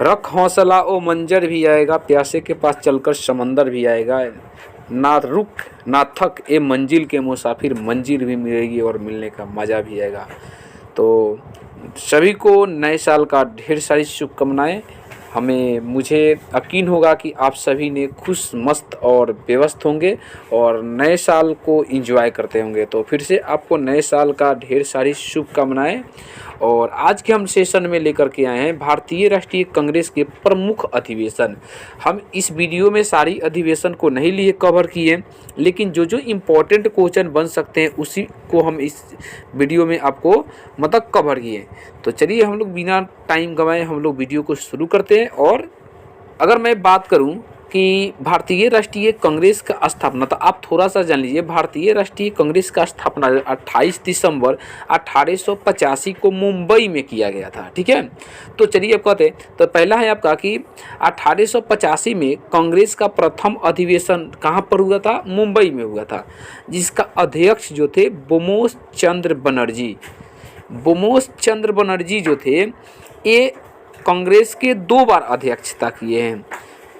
रख हौसला ओ मंजर भी आएगा, प्यासे के पास चलकर समंदर भी आएगा, ना रुक ना थक ए मंजिल के मुसाफिर, मंजिल भी मिलेगी और मिलने का मज़ा भी आएगा। तो सभी को नए साल का ढेर सारी शुभकामनाएं। मुझे यकीन होगा कि आप सभी ने खुश मस्त और बेबस्त होंगे और नए साल को एंजॉय करते होंगे। तो फिर से आपको नए साल का ढेर सारी शुभकामनाएं। और आज के हम सेशन में लेकर के आए हैं भारतीय राष्ट्रीय कांग्रेस के प्रमुख अधिवेशन। हम इस वीडियो में सारी अधिवेशन को नहीं लिए कवर किए, लेकिन जो जो इम्पोर्टेंट क्वेश्चन बन सकते हैं उसी को हम इस वीडियो में आपको मतलब कवर किए। तो चलिए हम लोग बिना टाइम गंवाए हम लोग वीडियो को शुरू करते हैं। और अगर मैं बात करूं कि भारतीय राष्ट्रीय कांग्रेस का स्थापना, तो आप थोड़ा सा जान लीजिए। भारतीय राष्ट्रीय कांग्रेस का स्थापना 28 दिसंबर 1885 को मुंबई में किया गया था। ठीक है, तो चलिए अब कहते हैं। तो पहला है आपका कि 1885 में कांग्रेस का प्रथम अधिवेशन कहाँ पर हुआ था? मुंबई में हुआ था, जिसका अध्यक्ष जो थे बोमोस चंद्र बनर्जी। बोमोस चंद्र बनर्जी जो थे ये कांग्रेस के 2 बार अध्यक्षता किए हैं,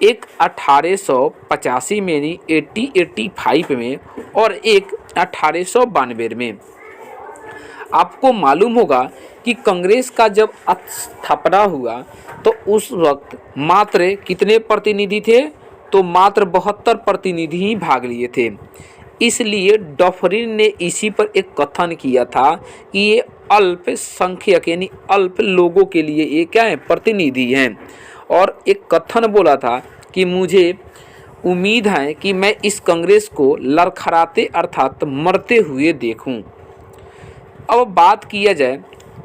एक 1885 में यानी 1885 में और एक 1892 में। आपको मालूम होगा कि कांग्रेस का जब स्थापना हुआ तो उस वक्त मात्र कितने प्रतिनिधि थे? तो मात्र 72 प्रतिनिधि ही भाग लिए थे। इसलिए डफरिन ने इसी पर एक कथन किया था कि ये अल्पसंख्यक यानी अल्प लोगों के लिए ये क्या है? प्रतिनिधि हैं। और एक कथन बोला था कि मुझे उम्मीद है कि मैं इस कांग्रेस को लड़खड़ाते अर्थात मरते हुए देखूं। अब बात किया जाए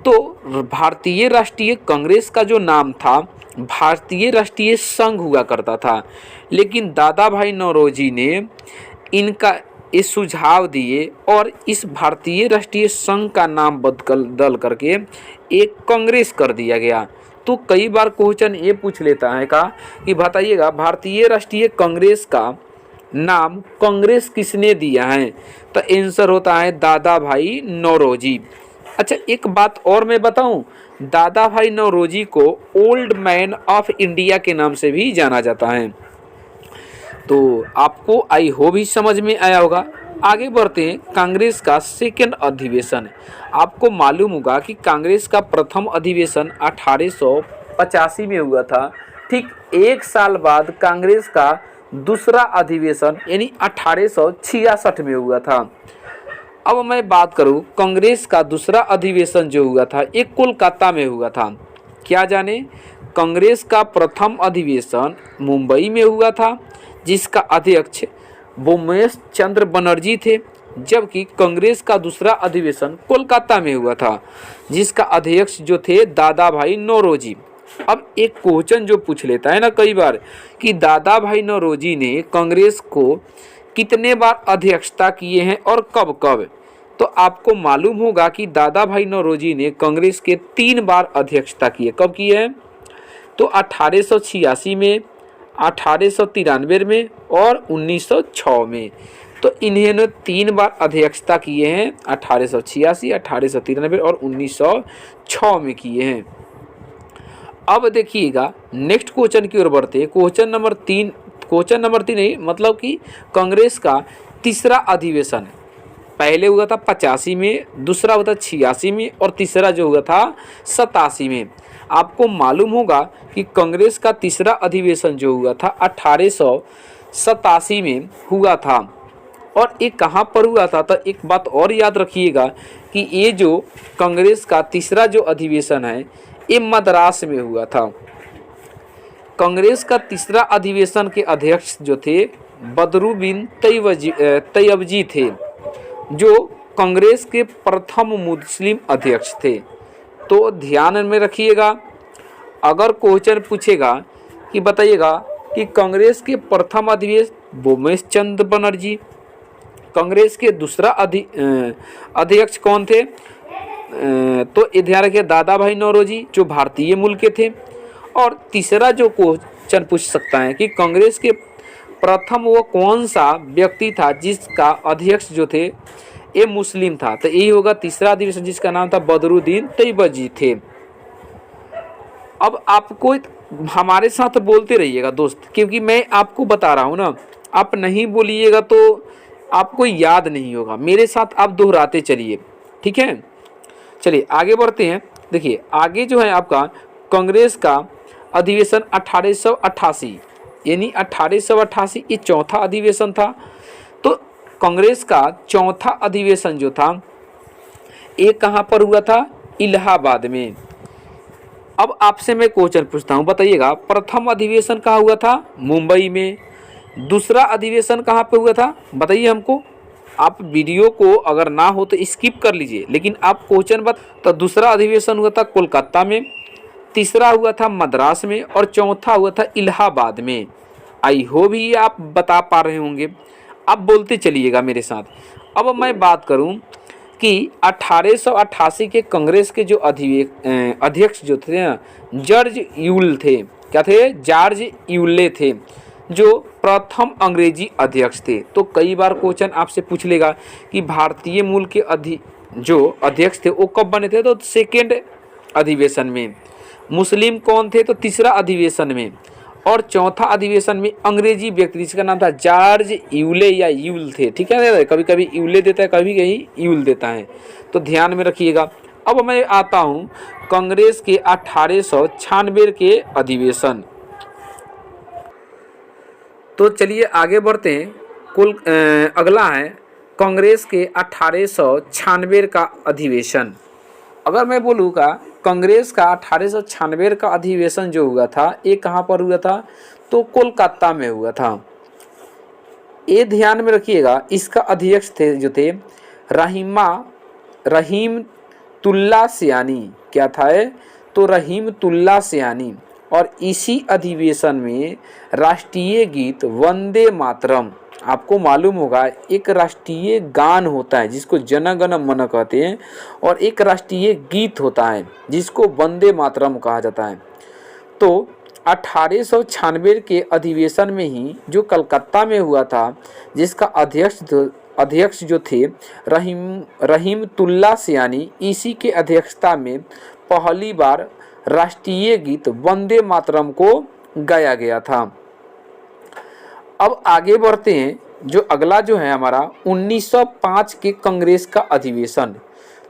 तो भारतीय राष्ट्रीय कांग्रेस का जो नाम था भारतीय राष्ट्रीय संघ हुआ करता था, लेकिन दादा भाई नौरोजी ने इनका ये सुझाव दिए और इस भारतीय राष्ट्रीय संघ का नाम बदल करके एक कांग्रेस कर दिया गया। तो कई बार क्वेश्चन ये पूछ लेता है कि बताइएगा भारतीय राष्ट्रीय कांग्रेस का नाम कांग्रेस किसने दिया है? तो आंसर होता है दादा भाई नौरोजी। अच्छा, एक बात और मैं बताऊं, दादा भाई नौरोजी को ओल्ड मैन ऑफ इंडिया के नाम से भी जाना जाता है। तो आपको आई होप भी समझ में आया होगा। आगे बढ़ते हैं। कांग्रेस का सेकेंड अधिवेशन। आपको मालूम होगा कि कांग्रेस का प्रथम अधिवेशन 1885 में हुआ था। ठीक एक साल बाद कांग्रेस का दूसरा अधिवेशन यानी 1866 में हुआ था। अब मैं बात करूं कांग्रेस का दूसरा अधिवेशन जो हुआ था एक कोलकाता में हुआ था। क्या जाने? कांग्रेस का प्रथम अधिवेशन मुंबई में हुआ था, जिसका अध्यक्ष बोमोस चंद्र बनर्जी थे, जबकि कांग्रेस का दूसरा अधिवेशन कोलकाता में हुआ था, जिसका अध्यक्ष जो थे दादा भाई नौरोजी। अब एक क्वेश्चन जो पूछ लेता है ना कई बार कि दादा भाई नौरोजी ने कांग्रेस को कितने बार अध्यक्षता किए हैं और कब कब? तो आपको मालूम होगा कि दादा भाई नौरोजी ने कांग्रेस के 3 बार अध्यक्षता किए। कब किए हैं? तो 1886 में, 1893 में और 1906 में। तो इन्होंने 3 बार अध्यक्षता किए हैं, 1886, 1893 और 1906 में किए हैं। अब देखिएगा नेक्स्ट क्वेश्चन की ओर बढ़ते हैं। क्वेश्चन नंबर 3 नहीं, मतलब कि कांग्रेस का तीसरा अधिवेशन पहले हुआ था 85 में, दूसरा हुआ था 86 में और तीसरा जो हुआ था 87 में। आपको मालूम होगा कि कांग्रेस का तीसरा अधिवेशन जो हुआ था 1887 में हुआ था। और ये कहाँ पर हुआ था? तो एक बात और याद रखिएगा कि ये जो कांग्रेस का तीसरा जो अधिवेशन है ये मद्रास में हुआ था। कांग्रेस का तीसरा अधिवेशन के अध्यक्ष जो थे बदरुद्दीन तैयबजी थे, जो कांग्रेस के प्रथम मुस्लिम अध्यक्ष थे। तो ध्यान में रखिएगा, अगर क्वेश्चन पूछेगा कि बताइएगा कि कांग्रेस के प्रथम अध्यक्ष बोमोस चंद्र बनर्जी, कांग्रेस के दूसरा अध्यक्ष कौन थे? तो ये ध्यान रखिए दादा भाई नौरोजी जो भारतीय मूल के थे। और तीसरा जो क्वेश्चन पूछ सकता है कि कांग्रेस के प्रथम वो कौन सा व्यक्ति था जिसका अध्यक्ष जो थे ये मुस्लिम था? तो यही होगा तीसरा अधिवेशन जिसका नाम था बदरुद्दीन तैयबजी थे। अब आपको हमारे साथ बोलते रहिएगा दोस्त, क्योंकि मैं आपको बता रहा हूँ ना, आप नहीं बोलिएगा तो आपको याद नहीं होगा। मेरे साथ आप दोहराते चलिए, ठीक है। चलिए आगे बढ़ते हैं। देखिए आगे जो है आपका कांग्रेस का अधिवेशन 1888, यानी 1888 ये चौथा अधिवेशन था। तो कांग्रेस का चौथा अधिवेशन जो था ये कहाँ पर हुआ था? इलाहाबाद में। अब आपसे मैं क्वेश्चन पूछता हूँ, बताइएगा प्रथम अधिवेशन कहाँ हुआ था? मुंबई में। दूसरा अधिवेशन कहाँ पे हुआ था बताइए हमको। आप वीडियो को अगर ना हो तो स्किप कर लीजिए, लेकिन आप क्वेश्चन तो दूसरा अधिवेशन हुआ था कोलकाता में, तीसरा हुआ था मद्रास में, और चौथा हुआ था इलाहाबाद में। आई होप ही आप बता पा रहे होंगे। अब बोलते चलिएगा मेरे साथ। अब मैं बात करूं कि 1888 के कांग्रेस के जो अध्यक्ष जो थे ना, जॉर्ज यूल थे। क्या थे? जॉर्ज यूले थे, जो प्रथम अंग्रेजी अध्यक्ष थे। तो कई बार क्वेश्चन आपसे पूछ लेगा कि भारतीय मूल के जो अध्यक्ष थे वो कब बने थे? तो सेकेंड अधिवेशन में। मुस्लिम कौन थे? तो तीसरा अधिवेशन में। और चौथा अधिवेशन में अंग्रेजी व्यक्ति जिसका नाम था जॉर्ज यूले या यूल थे, ठीक है। कभी कभी यूले देता है, कभी कभी यूल देता है, तो ध्यान में रखिएगा। अब मैं आता हूँ कांग्रेस के 1896 के अधिवेशन। तो चलिए आगे बढ़ते हैं। अगला है कांग्रेस के 1896 का अधिवेशन। अगर मैं बोलूँगा कांग्रेस का 1896 का अधिवेशन जो हुआ था ये कहाँ पर हुआ था? तो कोलकाता में हुआ था। ये ध्यान में रखिएगा। इसका अध्यक्ष थे जो थे रहीमतुल्लाह सयानी। क्या था? तो रहीमतुल्लाह सयानी। और इसी अधिवेशन में राष्ट्रीय गीत वंदे मातरम, आपको मालूम होगा एक राष्ट्रीय गान होता है जिसको जन गण मन कहते हैं, और एक राष्ट्रीय गीत होता है जिसको वंदे मातरम कहा जाता है। तो 1896 के अधिवेशन में ही जो कलकत्ता में हुआ था, जिसका अध्यक्ष जो थे रहीमतुल्लाह सयानी, इसी के अध्यक्षता में पहली बार राष्ट्रीय गीत वंदे मातरम को गाया गया था। अब आगे बढ़ते हैं। जो अगला जो है हमारा 1905 के कांग्रेस का अधिवेशन।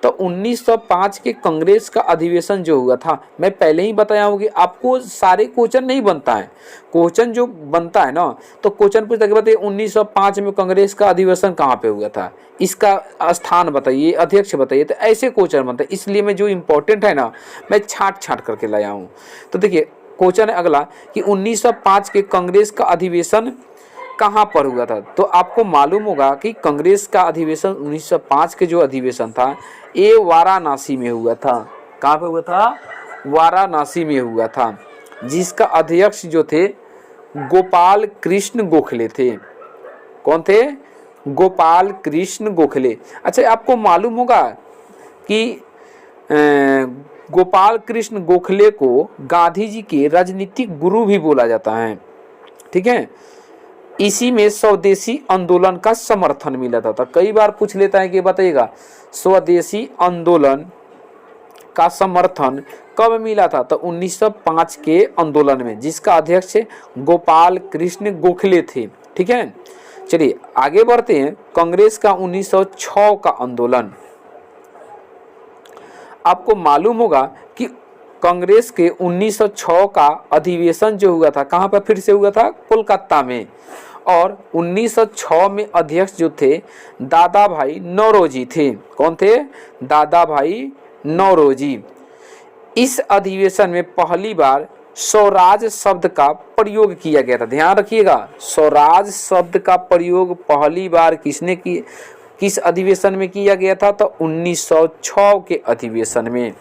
तो 1905 के कांग्रेस का अधिवेशन जो हुआ था, मैं पहले ही बताया हूँ कि आपको सारे क्वेश्चन नहीं बनता है। क्वेश्चन जो बनता है ना, तो क्वेश्चन पूछता है कि बताइए 1905 में कांग्रेस का अधिवेशन कहाँ पे हुआ था, इसका स्थान बताइए, अध्यक्ष बताइए, तो ऐसे क्वेश्चन बनता है। इसलिए मैं जो इम्पोर्टेंट है ना, मैं छाट करके लाया हूँ। तो देखिए क्वेश्चन है अगला कि 1905 के कांग्रेस का अधिवेशन कहाँ पर हुआ था। तो आपको मालूम होगा कि कांग्रेस का अधिवेशन 1905 के जो अधिवेशन था ये वाराणसी में हुआ था। कहाँ पे हुआ था? वाराणसी में हुआ था, जिसका अध्यक्ष जो थे गोपाल कृष्ण गोखले थे। कौन थे? गोपाल कृष्ण गोखले। अच्छा, आपको मालूम होगा कि गोपाल कृष्ण गोखले को गांधी जी के राजनीतिक गुरु भी बोला जाता है, ठीक है। इसी में स्वदेशी आंदोलन का समर्थन मिला था। कई बार पूछ लेता है कि बताइएगा स्वदेशी आंदोलन का समर्थन कब मिला था? तो 1905 के आंदोलन में, जिसका अध्यक्ष गोपाल कृष्ण गोखले थे, ठीक है। चलिए आगे बढ़ते हैं। कांग्रेस का 1906 का आंदोलन। आपको मालूम होगा कि कांग्रेस के 1906 का अधिवेशन जो हुआ था कहाँ पर फिर से हुआ था? कोलकाता में। और 1906 में अध्यक्ष जो थे दादा भाई नौरोजी थे। कौन थे? दादा भाई नौरोजी। इस अधिवेशन में पहली बार स्वराज शब्द का प्रयोग किया गया था। ध्यान रखिएगा, स्वराज शब्द का प्रयोग पहली बार किस अधिवेशन में किया गया था? तो 1906 के अधिवेशन में,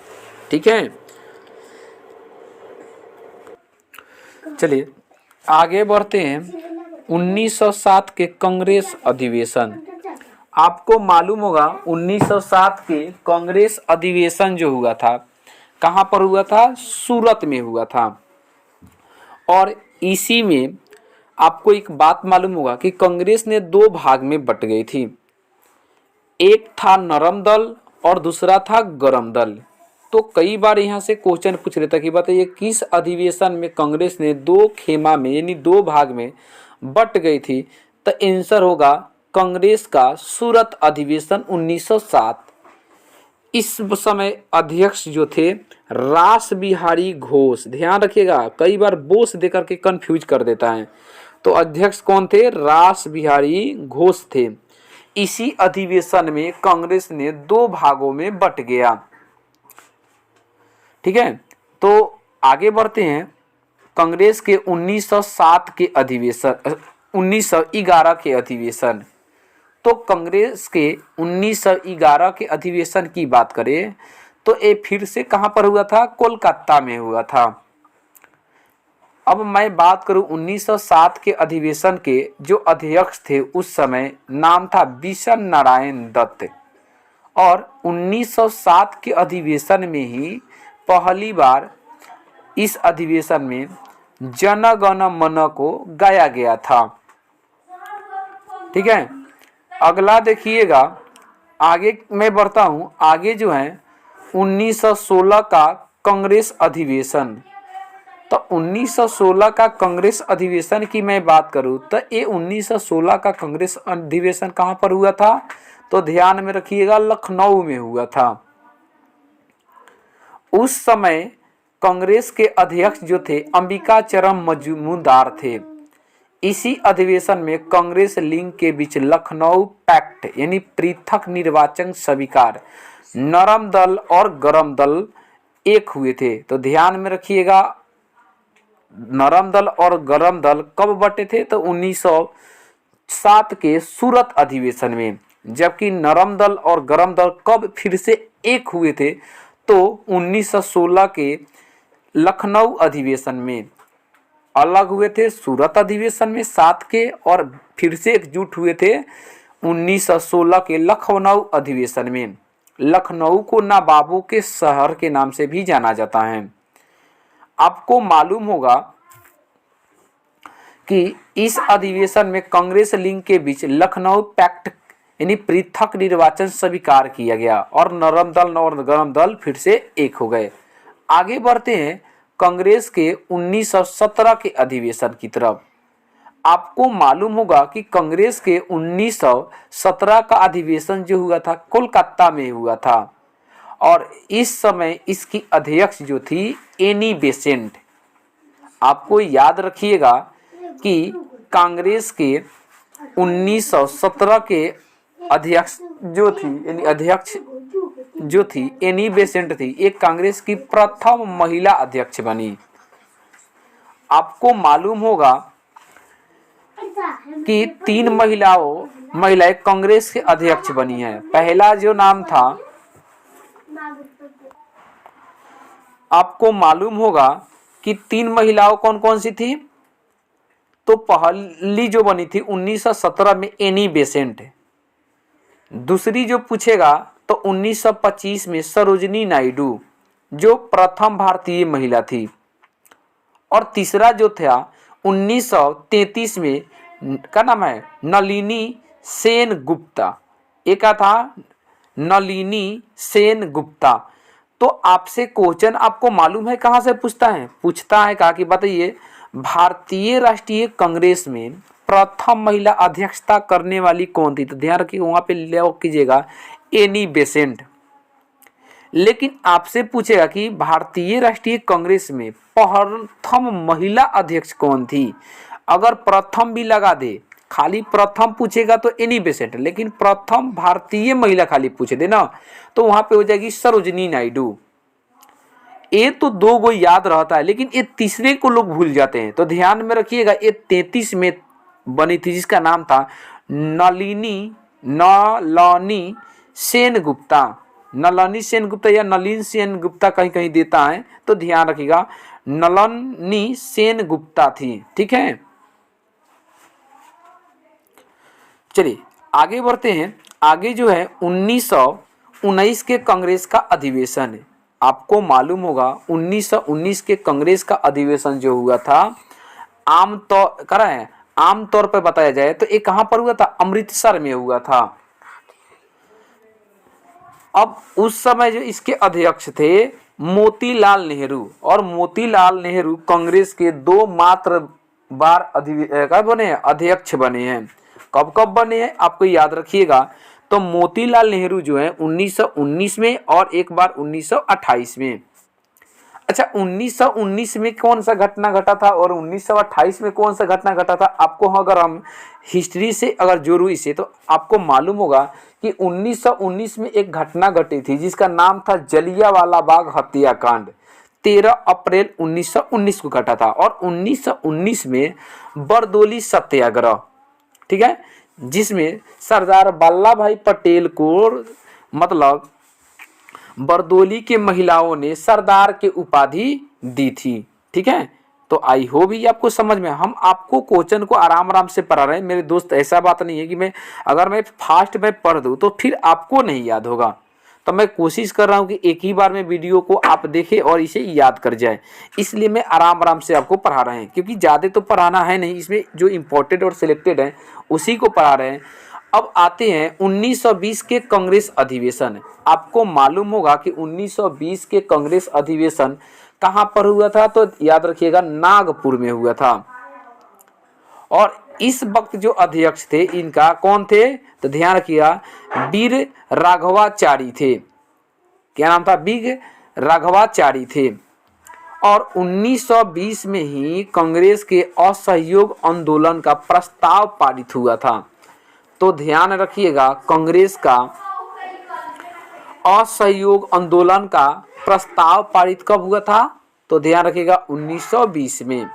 ठीक है। चलिए आगे बढ़ते हैं। 1907 के कांग्रेस अधिवेशन। आपको मालूम होगा 1907 के कांग्रेस अधिवेशन जो हुआ था कहाँ पर हुआ था? सूरत में हुआ था। और इसी में आपको एक बात मालूम होगा कि कांग्रेस ने दो भाग में बट गई थी। एक था नरम दल और दूसरा था गरम दल। तो कई बार यहाँ से क्वेश्चन पूछ लेता कि बताइए किस अधिवेशन में कांग्रेस ने दो खेमा में यानी दो भाग में बट गई थी। तो आंसर होगा कांग्रेस का सूरत अधिवेशन 1907। इस समय अध्यक्ष जो थे रास बिहारी घोष, ध्यान रखिएगा कई बार बोस देकर के कंफ्यूज कर देता है। तो अध्यक्ष कौन थे? रास बिहारी घोष थे। इसी अधिवेशन में कांग्रेस ने दो भागों में बट गया। ठीक है, तो आगे बढ़ते हैं। कांग्रेस के 1907 के अधिवेशन 1911 के अधिवेशन। तो कांग्रेस के 1911 के अधिवेशन की बात करें तो ये फिर से कहां पर हुआ था? कोलकाता में हुआ था। अब मैं बात करूं 1907 के अधिवेशन के जो अध्यक्ष थे उस समय नाम था बिशन नारायण दत्त। और 1907 के अधिवेशन में ही पहली बार इस अधिवेशन में जन गण मन को गाया गया था। ठीक है, अगला देखिएगा, आगे मैं बढ़ता हूं। आगे जो है 1916 का कांग्रेस अधिवेशन। तो 1916 का कांग्रेस अधिवेशन की मैं बात करूं तो ये 1916 का कांग्रेस अधिवेशन कहां पर हुआ था? तो ध्यान में रखिएगा लखनऊ में हुआ था। उस समय कांग्रेस के अध्यक्ष जो थे अंबिकाचरण मजूमदार थे। इसी अधिवेशन में कांग्रेस लिंग के बीच लखनऊ पैक्ट यानी पृथक निर्वाचन स्वीकार, नरम दल और गरम दल एक हुए थे। तो ध्यान में रखिएगा नरम दल और गरम दल कब बटे थे? तो 1907 के सूरत अधिवेशन में। जबकि नरम दल और गरम दल कब फिर से एक हुए थे? तो 1916 के लखनऊ अधिवेशन में अलग हुए थे, सूरत अधिवेशन में 7 के, और फिर से एकजुट हुए थे 1916 के लखनऊ अधिवेशन में। लखनऊ को नवाबों के शहर के नाम से भी जाना जाता है। आपको मालूम होगा कि इस अधिवेशन में कांग्रेस लिंग के बीच लखनऊ पैक्ट यानी पृथक निर्वाचन स्वीकार किया गया और नरम दल और गरम दल फिर से एक हो गए। आगे बढ़ते हैं कांग्रेस के 1917 के अधिवेशन की तरफ। आपको मालूम होगा कि कांग्रेस के 1917 का अधिवेशन जो हुआ था कोलकाता में हुआ था और इस समय इसकी अध्यक्ष जो थी एनी बेसेंट। आपको याद रखिएगा कि कांग्रेस के 1917 के अध्यक्ष जो थी यानी अध्यक्ष जो थी एनी बेसेंट थी, एक कांग्रेस की प्रथम महिला अध्यक्ष बनी। आपको मालूम होगा कि 3 महिलाएं कांग्रेस के अध्यक्ष बनी हैं। पहला जो नाम था, आपको मालूम होगा कि 3 महिलाओं कौन कौन सी थी? तो पहली जो बनी थी 1917 में एनी बेसेंट। दूसरी जो पूछेगा तो 1925 में सरोजनी नायडू जो प्रथम भारतीय महिला थी। और तीसरा जो था 1933 में का नाम है नलिनी सेन गुप्ता। एक था नलिनी सेन गुप्ता। तो आपसे क्वेश्चन आपको मालूम है कहाँ से पूछता है कहा कि बताइए भारतीय राष्ट्रीय कांग्रेस में प्रथम महिला अध्यक्षता करने वाली कौन थी? तो ध्यान रखिए वहां पे लॉक कीजिएगा एनी बेसेंट। लेकिन आपसे पूछेगा कि भारतीय राष्ट्रीय कांग्रेस में प्रथम महिला अध्यक्ष कौन थी? अगर प्रथम भी लगा दे, खाली प्रथम पूछेगा तो एनी बेसेंट, लेकिन प्रथम भारतीय महिला खाली पूछे दे ना तो वहां पे हो जाएगी सरोजनी नायडू। ये तो 2 गो याद रहता है लेकिन ये तीसरे को लोग भूल जाते हैं। तो ध्यान में रखिएगा ये 33 में बनी थी जिसका नाम था नलिनी सेन गुप्ता। नलिनी सेन गुप्ता या नलिन सेन गुप्ता कहीं कहीं देता है, तो ध्यान रखिएगा नलिनी सेन गुप्ता थी। ठीक है, चलिए आगे बढ़ते हैं। आगे जो है 1919 के कांग्रेस का अधिवेशन है। आपको मालूम होगा 1919 के कांग्रेस का अधिवेशन जो हुआ था आमतौर पर बताया जाए तो ये कहां पर हुआ था? अमृतसर में हुआ था। अब उस समय जो इसके अध्यक्ष थे मोतीलाल नेहरू, और मोतीलाल नेहरू कांग्रेस के दो मात्र बार बने अध्यक्ष बने हैं। कब कब बने हैं आपको याद रखिएगा। तो मोतीलाल नेहरू जो है 1919 में और एक बार 1928 में। अच्छा, 1919 में कौन सा घटना घटा था और 1928 में कौन सा घटना घटा था, आपको अगर हम हिस्ट्री से अगर जोड़ू इसे तो आपको मालूम होगा कि 1919 में एक घटना घटी थी जिसका नाम था जलियांवाला बाग हत्याकांड। 13 अप्रैल 1919 को घटा था। और 1919 में बरदोली सत्याग्रह, ठीक है, जिसमें सरदार वल्लभ भाई पटेल को मतलब बरदोली के महिलाओं ने सरदार के उपाधि दी थी। ठीक है, तो आई होप भी आपको समझ में। हम आपको क्वेश्चन को आराम आराम से पढ़ा रहे हैं मेरे दोस्त। ऐसा बात नहीं है कि अगर मैं फास्ट में पढ़ दूं तो फिर आपको नहीं याद होगा। तो मैं कोशिश कर रहा हूं कि एक ही बार में वीडियो को आप देखें और इसे याद कर जाए, इसलिए मैं आराम आराम से आपको पढ़ा रहे हैं, क्योंकि ज़्यादा तो पढ़ाना है नहीं, इसमें जो इम्पोर्टेंट और सिलेक्टेड है उसी को पढ़ा रहे हैं। अब आते हैं 1920 के कांग्रेस अधिवेशन। आपको मालूम होगा कि 1920 के कांग्रेस अधिवेशन कहाँ पर हुआ था, तो याद रखिएगा नागपुर में हुआ था। और इस वक्त जो अध्यक्ष थे इनका कौन थे, तो ध्यान रखिएगा वीर राघवाचारी थे। क्या नाम था, वीर राघवाचारी थे। और 1920 में ही कांग्रेस के असहयोग आंदोलन का प्रस्ताव पारित हुआ था। तो ध्यान रखिएगा कांग्रेस का असहयोग आंदोलन का प्रस्ताव पारित कब हुआ था, तो ध्यान रखिएगा 1920 में।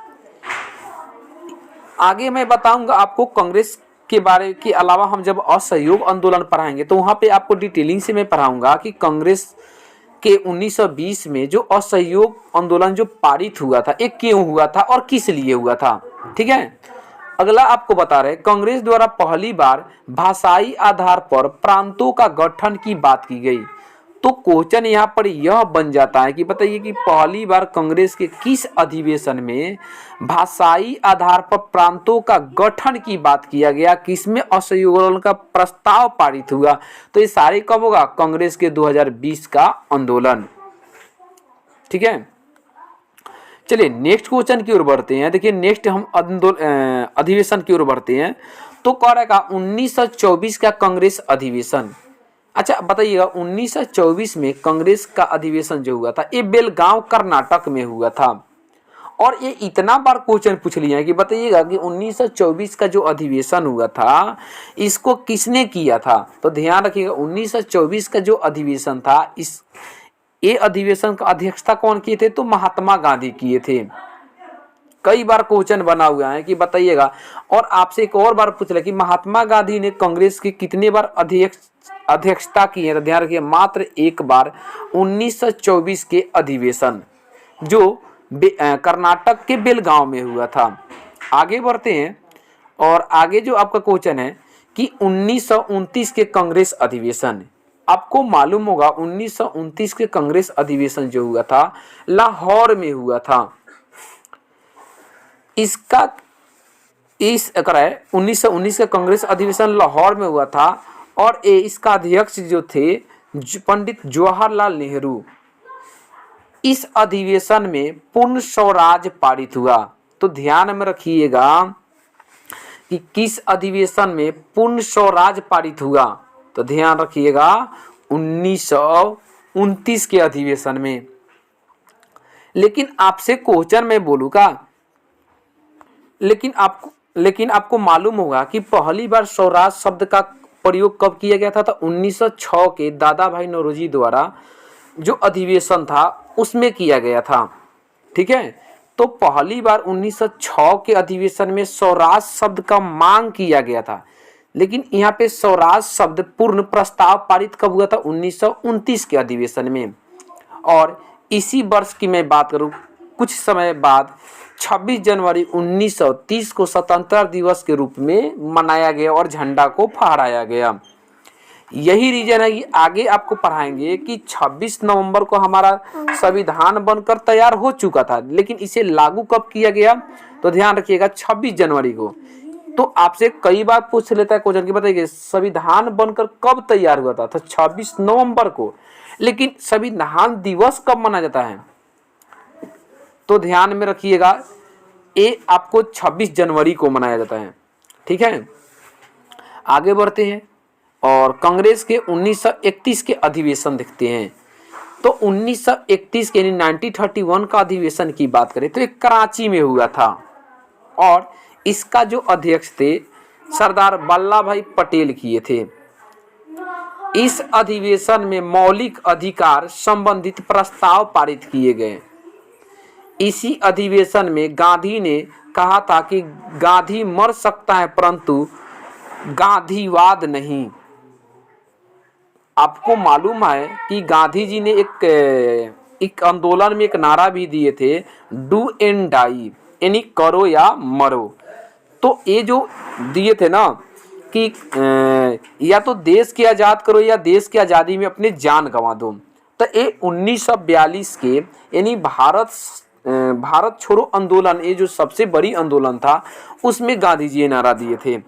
आगे मैं बताऊंगा आपको कांग्रेस के बारे के अलावा हम जब असहयोग आंदोलन पढ़ाएंगे तो वहां पे आपको डिटेलिंग से मैं पढ़ाऊंगा कि कांग्रेस के 1920 में जो असहयोग आंदोलन जो पारित हुआ था ये क्यों हुआ था और किस लिए हुआ था। ठीक है, अगला आपको बता रहे कांग्रेस द्वारा पहली बार भाषाई आधार पर प्रांतों का गठन की बात की गई। तो क्वेश्चन यहाँ पर यह बन जाता है कि बताइए कि पहली बार कांग्रेस के किस अधिवेशन में भाषाई आधार पर प्रांतों का गठन की बात किया गया, किसमें असहयोग आंदोलन का प्रस्ताव पारित हुआ। तो ये सारे कब होगा, कांग्रेस के 2020 का आंदोलन। ठीक है, चलिए नेक्स्ट क्वेश्चन की ओर बढ़ते हैं। देखिए नेक्स्ट हम अधिवेशन की ओर बढ़ते हैं। तो कह रहा है 1924 का कांग्रेस अधिवेशन। अच्छा बताइएगा 1924 में कांग्रेस का अधिवेशन जो हुआ था ये बेलगांव कर्नाटक में हुआ था। और ये इतना बार क्वेश्चन पूछ लिया है कि बताइएगा कि 1924 का जो अधिवेशन हुआ था इसको किसने किया था। तो ध्यान रखिएगा 1924 का जो अधिवेशन था ये अधिवेशन का अध्यक्षता कौन किए थे, तो महात्मा गांधी किए थे। कई बार क्वेश्चन बना हुआ है कि बताइएगा, और आपसे एक और बार पूछ लिया कि महात्मा गांधी ने कांग्रेस की कितने बार अध्यक्षता की है। तो ध्यान रखिए मात्र एक बार 1924 के अधिवेशन जो कर्नाटक के बेलगांव में हुआ था। आगे बढ़ते हैं और आगे जो आपका क्वेश्चन है कि 1929 के कांग्रेस अधिवेशन। आपको मालूम होगा 1929 के कांग्रेस अधिवेशन जो हुआ था लाहौर में हुआ था। इसका 1919 का कांग्रेस अधिवेशन लाहौर में हुआ था और इसका अध्यक्ष जो थे पंडित जवाहरलाल नेहरू। इस अधिवेशन में पूर्ण स्वराज पारित हुआ। तो ध्यान में रखिएगा कि किस अधिवेशन में पूर्ण स्वराज पारित हुआ, तो ध्यान रखिएगा 1929 के अधिवेशन में। लेकिन आपसे क्वेश्चन में बोलूँगा, लेकिन आपको मालूम होगा कि पहली बार स्वराज शब्द का प्रयोग कब किया गया था, तो 1906 के दादा भाई नौरोजी द्वारा जो अधिवेशन था उसमें किया गया था। ठीक है, तो पहली बार 1906 के अधिवेशन में स्वराज शब्द का मांग किया गया था। लेकिन यहाँ पे स्वराज शब्द पूर्ण प्रस्ताव पारित कब हुआ था, 1929 के अधिवेशन में। और इसी वर्ष की मैं बात करूँ, कुछ समय बाद 26 जनवरी 1930 को स्वतंत्रता दिवस के रूप में मनाया गया और झंडा को फहराया गया। यही रीजन है कि आगे आपको पढ़ाएंगे कि 26 नवंबर को हमारा संविधान बनकर तैयार हो चुका था, लेकिन इसे लागू कब किया गया, तो ध्यान रखिएगा 26 जनवरी को। तो आपसे कई बार पूछ लेता है क्वेश्चन की, बताइए संविधान बनकर कब तैयार हुआ था? तो 26 नवंबर को। लेकिन संविधान दिवस कब मनाया जाता है? तो ध्यान में रखिएगा, ये आपको 26 जनवरी को मनाया जाता है। ठीक है, आगे बढ़ते हैं और कांग्रेस के 1931 के अधिवेशन देखते हैं। तो 1931 के यानी 1931 का अधिवेशन की बात करें तो एक कराची में हुआ था और इसका जो अध्यक्ष थे सरदार वल्लभ भाई पटेल किए थे। इस अधिवेशन में मौलिक अधिकार संबंधित प्रस्ताव पारित किए गए। इसी अधिवेशन में गांधी ने कहा था कि गांधी मर सकता है परंतु गांधीवाद नहीं। आपको मालूम है कि गांधी जी ने एक आंदोलन में एक नारा भी दिए थे, डू एंड डाई, यानी करो या मरो। तो ये जो दिए थे ना कि या तो देश के आज़ाद करो या देश की आज़ादी में अपनी जान गंवा दो। तो ये 1942 के यानी भारत छोड़ो आंदोलन, ये जो सबसे बड़ी आंदोलन था उसमें गांधी जी ये नारा दिए थे।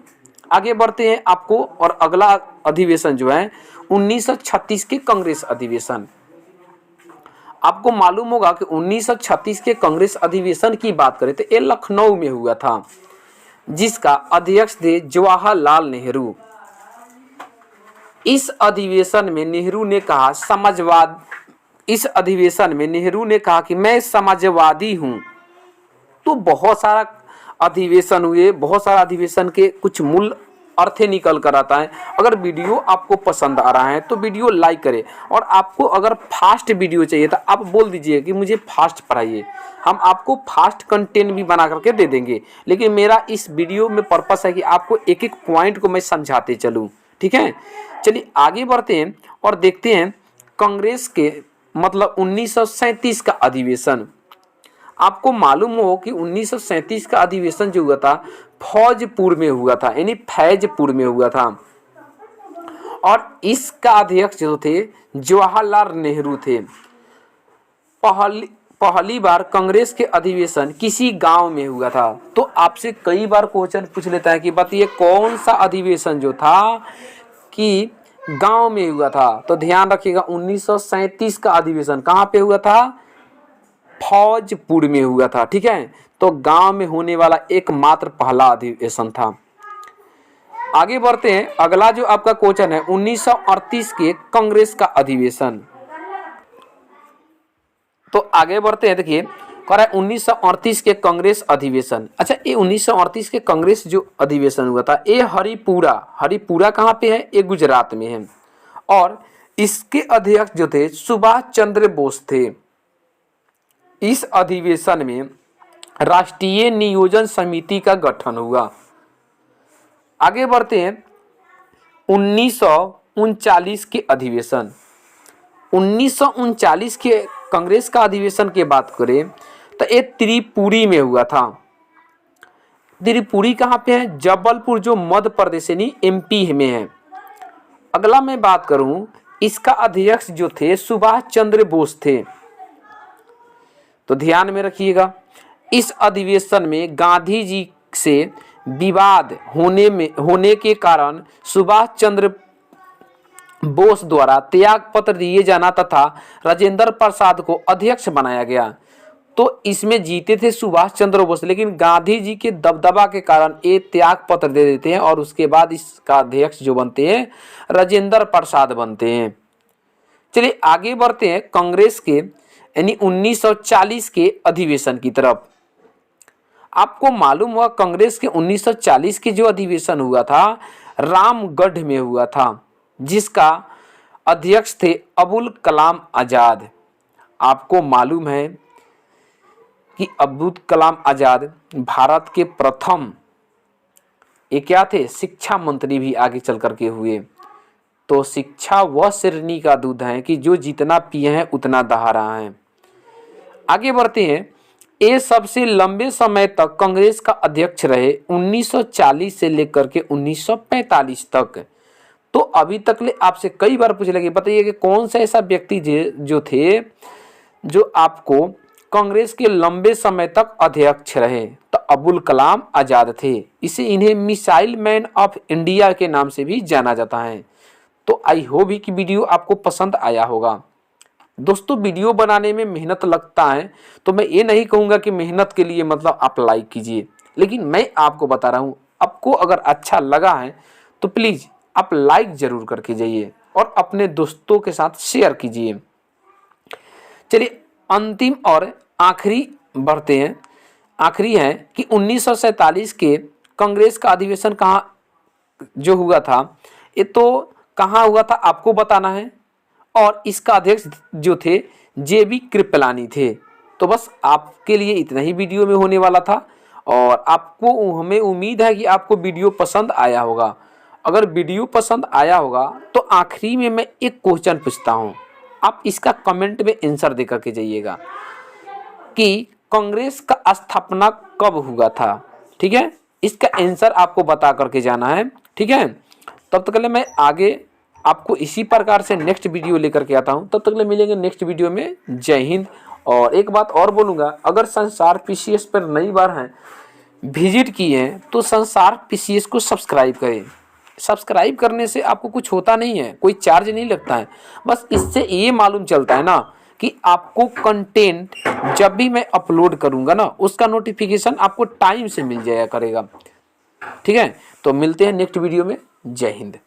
आगे बढ़ते हैं आपको, और अगला अधिवेशन जो है 1936 के कांग्रेस अधिवेशन। आपको मालूम होगा कि 1936 के कांग्रेस अधिवेशन की बात करें तो ये लखनऊ में हुआ था, जिसका अध्यक्ष थे जवाहरलाल नेहरू। इस अधिवेशन में नेहरू ने कहा कि मैं समाजवादी हूं। तो बहुत सारा अधिवेशन हुए, बहुत सारा अधिवेशन के कुछ मूल अर्थ निकल कर आता है। अगर वीडियो आपको पसंद आ रहा है तो वीडियो लाइक करें, और आपको अगर फास्ट वीडियो चाहिए तो आप बोल दीजिए कि मुझे फास्ट पढ़ाइए, हम आपको फास्ट कंटेंट भी बना करके दे देंगे। लेकिन मेरा इस वीडियो में पर्पस है कि आपको एक एक पॉइंट को मैं समझाते चलूँ। ठीक है, चलिए आगे बढ़ते हैं और देखते हैं कांग्रेस के मतलब 1937 का अधिवेशन। आपको मालूम हो कि 1937 का अधिवेशन जो हुआ था फौजपुर में हुआ था, यानी फैजपुर में हुआ था, और इसका अध्यक्ष जो थे जवाहरलाल नेहरू थे। पहली बार कांग्रेस के अधिवेशन किसी गांव में हुआ था। तो आपसे कई बार क्वेश्चन पूछ लेता है कि बताइए कौन सा अधिवेशन जो था कि गांव में हुआ था। तो ध्यान रखिएगा 1937 का अधिवेशन कहाँ पे हुआ था? फौजपुर में हुआ था। ठीक है, तो गांव में होने वाला एकमात्र पहला अधिवेशन था। आगे बढ़ते हैं, अगला जो आपका क्वेश्चन है 1938 के कांग्रेस का अधिवेशन। तो आगे बढ़ते हैं, देखिए कह रहा है 1938 के कांग्रेस अधिवेशन। अच्छा, ये 1938 के कांग्रेस जो अधिवेशन हुआ था ये हरिपुरा कहाँ पे है? ये गुजरात में है, और इसके अध्यक्ष जो थे सुभाष चंद्र बोस थे। इस अधिवेशन में राष्ट्रीय नियोजन समिति का गठन हुआ। आगे बढ़ते हैं 1939 के अधिवेशन। 1939 के कांग्रेस का अधिवेशन की बात करें तो ये त्रिपुरी में हुआ था। त्रिपुरी कहाँ पे है? जबलपुर, जो मध्य प्रदेश यानी एमपी में है। अगला मैं बात करूं, इसका अध्यक्ष जो थे सुभाष चंद्र बोस थे। तो ध्यान में रखिएगा, इस अधिवेशन में गांधी जी से विवाद होने के कारण सुभाष चंद्र बोस द्वारा त्याग पत्र दिए जाना तथा राजेंद्र प्रसाद को अध्यक्ष बनाया गया। तो इसमें जीते थे सुभाष चंद्र बोस, लेकिन गांधी जी के दबदबा के कारण ये त्याग पत्र दे देते हैं और उसके बाद इसका अध्यक्ष जो बनते हैं राजेंद्र प्रसाद बनते हैं। चलिए आगे बढ़ते हैं कांग्रेस के यानी 1940 के अधिवेशन की तरफ। आपको मालूम हुआ कांग्रेस के 1940 के जो अधिवेशन हुआ था रामगढ़ में हुआ था, जिसका अध्यक्ष थे अबुल कलाम आजाद। आपको मालूम है कि अब्दुल कलाम आजाद भारत के प्रथम ये क्या थे? शिक्षा मंत्री भी आगे चल करके हुए। तो शिक्षा वह श्रेणी का दूध है कि जो जितना पिए हैं उतना दहा रहा है। आगे बढ़ते हैं, ये सबसे लंबे समय तक कांग्रेस का अध्यक्ष रहे 1940 से लेकर के 1945 तक। तो अभी तक ले आपसे कई बार पूछ लगे बताइए कि कौन सा ऐसा व्यक्ति जो थे जो आपको कांग्रेस के लंबे समय तक अध्यक्ष रहे। तो अबुल कलाम आज़ाद थे। इन्हें मिसाइल मैन ऑफ इंडिया के नाम से भी जाना जाता है। तो आई होप कि वीडियो आपको पसंद आया होगा। दोस्तों, वीडियो बनाने में मेहनत लगता है, तो मैं ये नहीं कहूँगा कि मेहनत के लिए मतलब आप लाइक कीजिए, लेकिन मैं आपको बता रहा हूँ, आपको अगर अच्छा लगा है तो प्लीज़ आप लाइक ज़रूर करके जाइए और अपने दोस्तों के साथ शेयर कीजिए। चलिए अंतिम और आखिरी बढ़ते हैं। आखिरी है कि 1947 के कांग्रेस का अधिवेशन कहाँ जो हुआ था, ये तो कहाँ हुआ था आपको बताना है, और इसका अध्यक्ष जो थे JB कृपलानी थे। तो बस आपके लिए इतना ही वीडियो में होने वाला था, और आपको हमें उम्मीद है कि आपको वीडियो पसंद आया होगा। अगर वीडियो पसंद आया होगा तो आखिरी में मैं एक क्वेश्चन पूछता हूँ, आप इसका कमेंट में आंसर दे करके जाइएगा कि कांग्रेस का स्थापना कब हुआ था। ठीक है, इसका आंसर आपको बता करके जाना है। ठीक है, तब तक के लिए मैं आगे आपको इसी प्रकार से नेक्स्ट वीडियो लेकर के आता हूं। तब तक के लिए मिलेंगे नेक्स्ट वीडियो में। जय हिंद। और एक बात और बोलूँगा, अगर संसार PCS पर नई बार हैं, विजिट किए हैं, तो संसार PCS को सब्सक्राइब करें। सब्सक्राइब करने से आपको कुछ होता नहीं है, कोई चार्ज नहीं लगता है। बस इससे ये मालूम चलता है ना कि आपको कंटेंट जब भी मैं अपलोड करूँगा ना, उसका नोटिफिकेशन आपको टाइम से मिल जाया करेगा। ठीक है, तो मिलते हैं नेक्स्ट वीडियो में। जय हिंद।